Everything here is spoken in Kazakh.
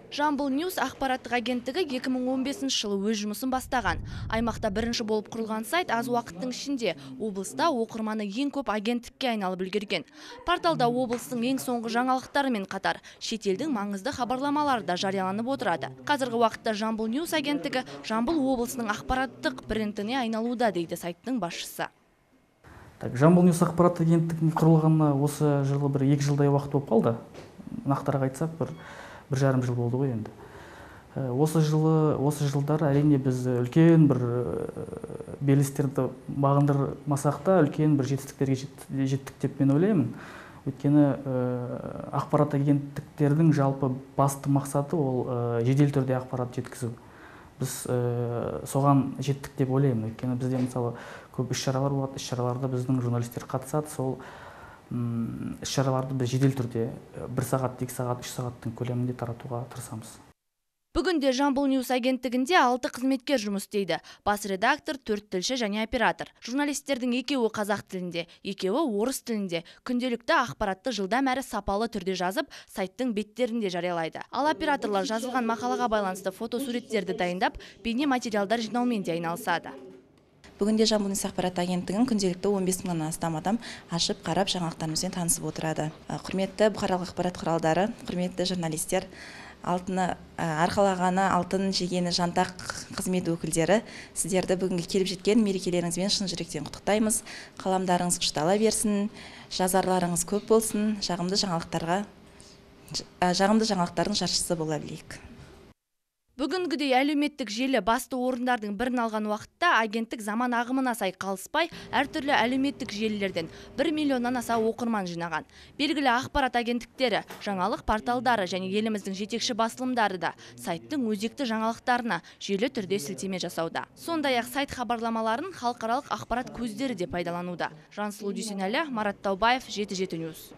Жамбыл Ньюс ақпараттық агенттігі 2015 жылы өз жұмысын бастаған. Аймақта бірінші болып құрылған сайт аз уақыттың ішінде облыста оқырманы ең көп агенттікке айналып үлгерген. Порталда облыстың ең соңғы жаңалықтарымен қатар шетелдің маңызды хабарламалары да жарияланып отырады. Қазіргі уақытта Жамбыл Ньюс агенттігі Жамбыл облысының ақпараттық брендіне айналуда, дейді сайттың басшысы. Жамбыл Ньюс ақпараттық агенттігінің құрылғанына осы жылы 2 жылдай уақыт болып қалды. Нақтырақ айтсақ, бір жарым жыл болды ғой енді. Осы жылдары әрине біз үлкен бір белестерді бағындырмасақ та, үлкен бір жетістіктерге жеттік деп мен ойлаймын. Өйткені ақпарат агенттіктердің жалпы басты мақсаты ол жедел түрде ақпарат жеткізу. Біз соған жеттік деп ойлаймын. Өйткені бізде мысалы көп іс-шаралар болады, іс-шараларда біздің журналистер қатысады, сол іс-шараларды біз жедел түрде 1 сағат, 2 сағат, 3 сағаттың көлемінде таратуға тырысамыз. Бүгінде Жамбыл Ньюс агенттігінде 6 қызметкер жұмыс істейді. Бас редактор, 4 тілші және оператор. Журналистердің екеуі қазақ тілінде, екеуі орыс тілінде. Күнделікті ақпаратты жылдам әрі сапалы түрде жазып, сайттың беттерінде жариялайды. Ал операторлар жазылған мақалаға байланысты фотосуреттерді дайындап, бейне материалдар жинаумен де айналысады. Бүгінде Жамбыл Ньюс ақпарат агенттігін күнделікті 15 мыңнан астам адам ашып, қарап, жаңалықтарымызбен танысып отырады. Құрметті бұқаралық ақпарат құралдары, құрметті журналистер, арқалағаны алтын жегені жантақ қызмет өкілдері, сіздерді бүгінгі келіп жеткен мерекелеріңізбен шын жүректен құттықтаймыз. Қаламдарыңыз ұштала берсін, жазарларыңыз көп болсын, жағымды жаңалықтардың жаршысы бола білейік. Бүгінгідей әлеуметтік желі басты орындардың бірін алған уақытта агенттік заман ағымына сай қалыспай, әртүрлі әлеуметтік желілерден 1 миллионнан аса оқырман жинаған. Белгілі ақпарат агенттіктері, жаңалық порталдары және еліміздің жетекші басылымдары да сайттың өзекті жаңалықтарына желі түрде сілтеме жасауда. Сондай-ақ сайт хабарламаларын халықаралық ақпарат көздері де пайдалануда. Жансұлу Дүйсенәлі, Марат Таубаев, 7-7 Ньюс.